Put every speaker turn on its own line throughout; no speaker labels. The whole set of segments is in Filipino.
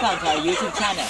welcome to our YouTube channel.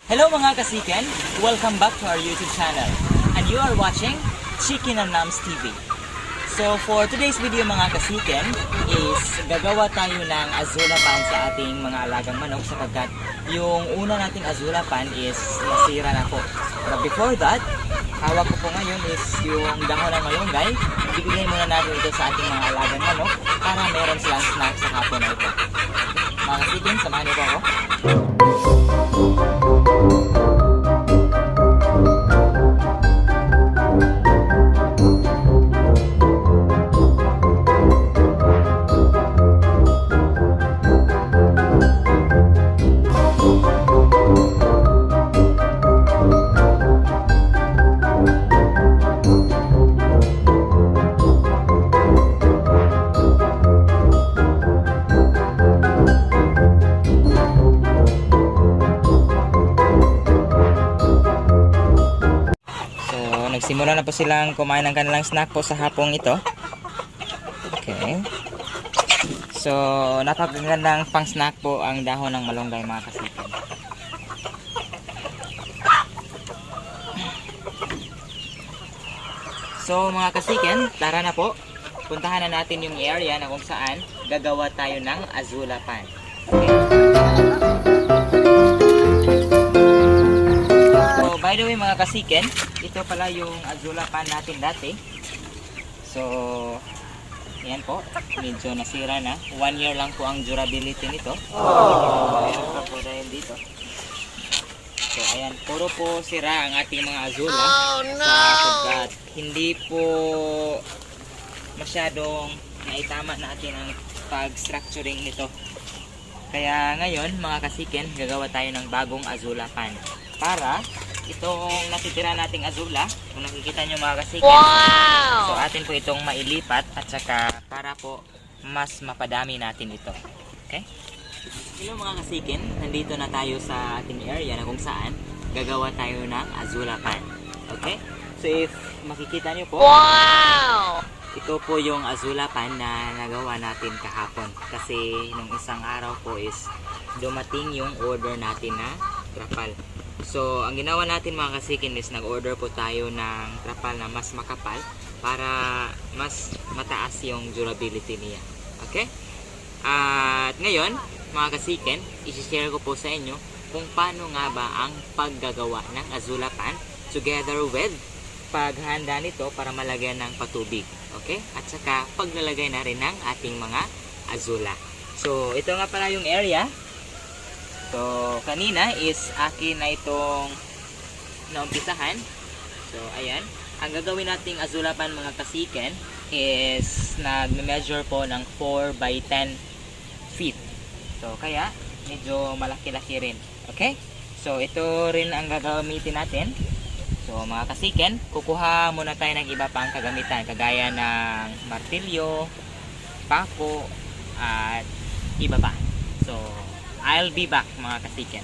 Hello mga kasiken! Welcome back to our YouTube channel. And you are watching Chicken and Moms TV. So for today's video mga kasiken is gagawa tayo ng azulapan sa ating mga alagang manok sapagkat yung una nating azulapan is nasira na po. But before that, hawak ko po ngayon is yung dahon ng malunggay. Ibigay muna natin ito sa ating mga alagang manok para meron silang snack sa hapon na ito. Mga kasiken, samahan niyo po ako. Nagsimula na po silang kumain ng kanilang snack po sa hapong ito. Okay. So, napakagandang pang snack po ang dahon ng malunggay mga kasiken. So, mga kasiken, tara na po. Puntahan na natin yung area na kung saan gagawa tayo ng azulapan. Okay. So, by the way mga kasiken, ito pala yung azulapan natin dati. So, yan po. Medyo nasira na. 1 year lang po ang durability nito. Mayroon pa po dahil dito. So, ayan. Puro po sira ang ating mga azula. Sapagkat hindi po masyadong naitama natin ang pag-structuring nito. Kaya ngayon, mga kasiken, gagawa tayo ng bagong azulapan. Para itong natitira nating azula, kung nakikita nyo mga kasiken, so atin po itong mailipat at saka para po mas mapadami natin ito. Okay? Hello mga kasiken, nandito na tayo sa ating area na kung saan gagawa tayo ng azulapan. Okay? So if makikita nyo po, ito po yung azulapan na nagawa natin kahapon. Kasi nung isang araw po is dumating yung order natin na trapal. So, ang ginawa natin mga kasikin is nag-order po tayo ng trapal na mas makapal para mas mataas yung durability niya. Okay? At ngayon, mga kasikin, isi-share ko po sa inyo kung paano nga ba ang paggagawa ng azulapan together with paghanda nito para malagyan ng patubig. Okay? At saka paglalagay na rin ng ating mga azula. So, ito nga pala yung area. So, kanina is akin na itong naumpisahan. So, ayan. Ang gagawin nating azulapan mga kasiken is nag-measure po ng 4 by 10 feet. So, kaya medyo malaki-laki rin. Okay? So, ito rin ang gagamitin natin. So, mga kasiken, kukuha muna tayo ng iba pang kagamitan. Kagaya ng martilyo, pako, at iba pa. So, I'll be back mga kasiken.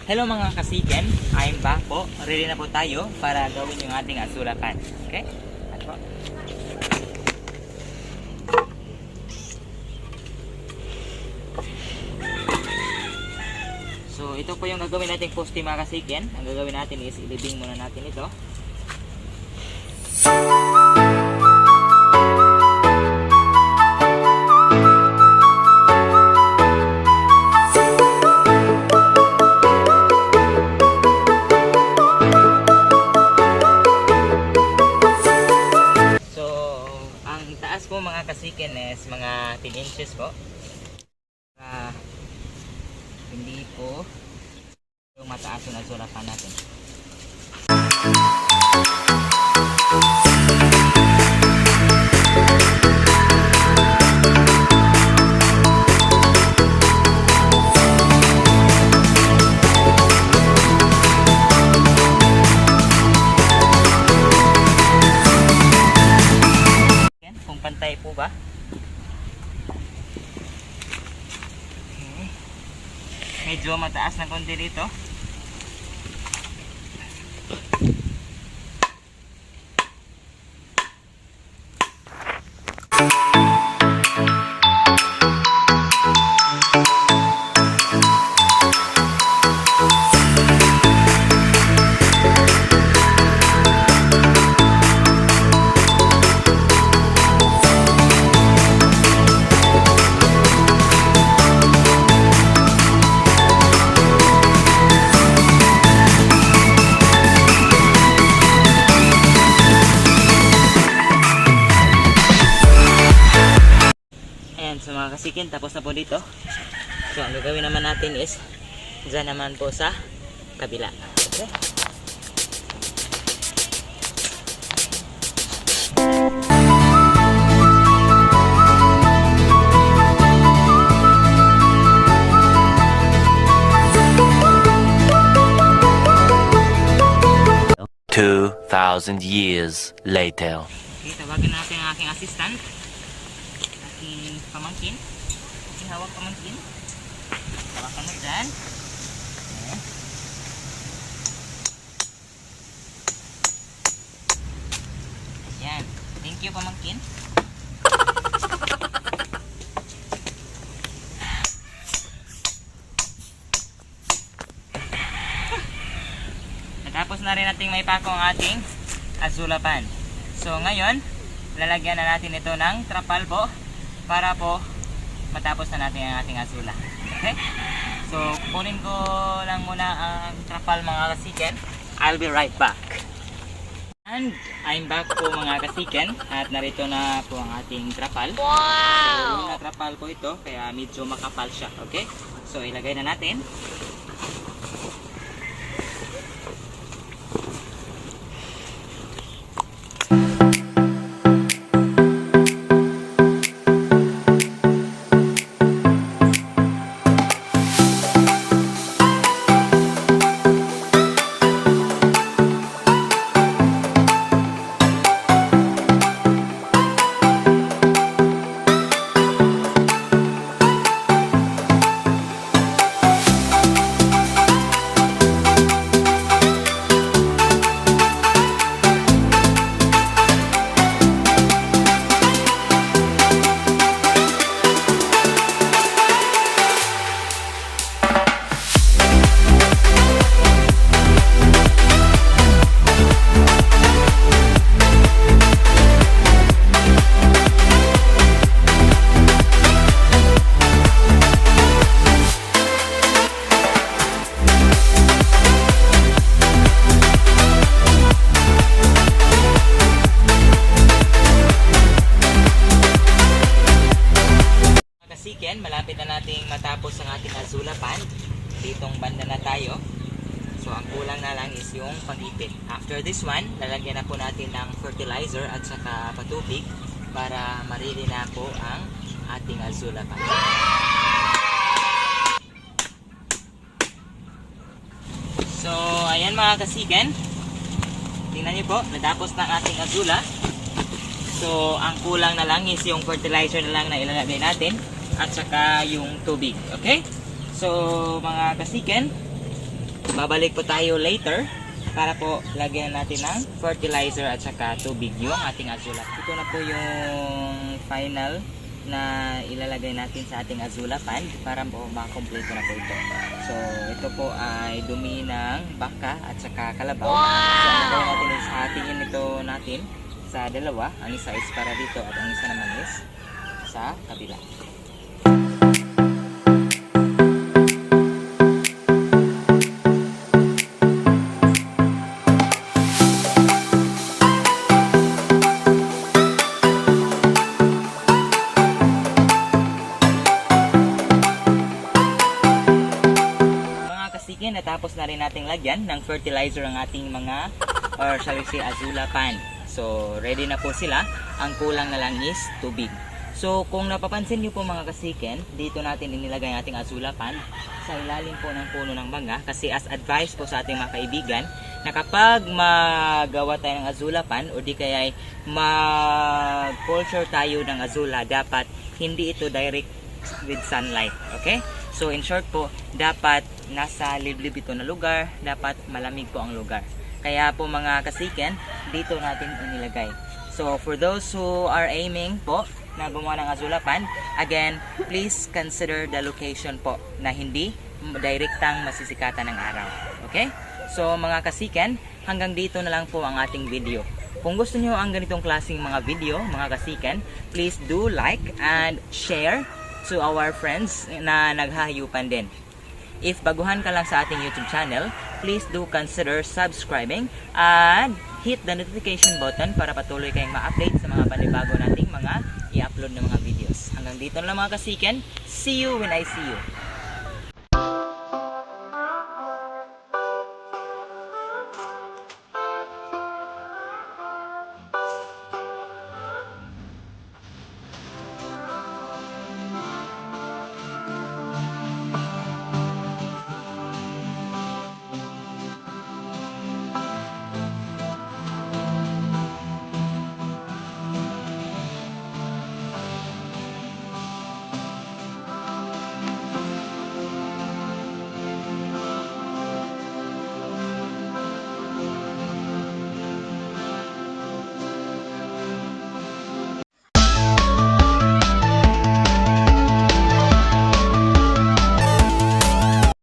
Hello mga kasiken, I'm back po. Ready na po tayo para gawin yung ating azulapan. Okay? At po. So ito po yung gagawin nating poste mga kasiken. Ang gagawin natin is ilibing muna natin ito. hindi po yung mataas yung azulapan natin. Kung pantay po ba? Okay. Medyo mataas na konti dito. So mga kasikin, tapos na po dito. So ang gagawin naman natin is dyan naman po sa kabila. Okay?
"2,000 years later."
Okay, tawagin natin ang aking assistant. Aking pamangkin. Aking hawak pamangkin. Hawakan mo dyan. Okay. Ayan. Thank you, pamangkin. Natapos na rin nating may pako ang ating azulapan. So ngayon, lalagyan na natin ito ng trapal po para po matapos na natin ang ating azula. Okay? So kunin ko lang muna ang trapal mga kasiken. I'll be right back. And I'm back po mga kasiken at narito na po ang ating trapal. Wow! So yung trapal po ito kaya medyo makapal siya. Okay? So ilagay na natin. Malapit na nating matapos ang ating azulapan. Ditong banda na tayo. So ang kulang na lang is yung pag-ipit. After this one, lalagyan na po natin ng fertilizer at saka patubig para marili na po ang ating azulapan. So ayan mga kasiken, tingnan nyo po, natapos na ang ating azula. So ang kulang na lang is yung fertilizer na lang na ilalagay natin at saka yung tubig. Okay? So mga kasiken, babalik po tayo later para po lagyan natin ng fertilizer at saka tubig yung ating azula. Ito na po yung final na ilalagay natin sa ating azula pan para po makompleto na po ito. So ito po ay dumi ng baka at saka kalabaw. So ang gagawin natin is hatiin ito natin sa dalawa. Ang isa is para dito at ang isa naman is sa kabila. kasikin, natapos na rin nating lagyan ng fertilizer ang ating mga, or shall we say, azula pan. So, ready na po sila. Ang kulang na lang is tubig. So, kung napapansin niyo po mga kasiken, dito natin inilagay ang ating azula pan sa ilalim po ng puno ng mangga. Kasi as advice po sa ating mga kaibigan, na kapag magawa tayo ng azula pan o di kaya mag-culture tayo ng azula, dapat hindi ito direct with sunlight. Okay? So, in short po, dapat nasa liblib ito na lugar, dapat malamig po ang lugar. Kaya po mga kasiken, dito natin inilagay. So, for those who are aiming po na gumawa ng azula pan, again, please consider the location po na hindi direktang masisikatan ng araw. Okay? So, mga kasiken, hanggang dito na lang po ang ating video. Kung gusto niyo ang ganitong klaseng mga video, mga kasiken, please do like and share to our friends na naghahayupan din. If baguhan ka lang sa ating YouTube channel, please do consider subscribing and hit the notification button para patuloy kayong ma-update sa mga panibago nating mga i-upload na mga videos. Hanggang dito na lang mga kasiken. See you when I see you.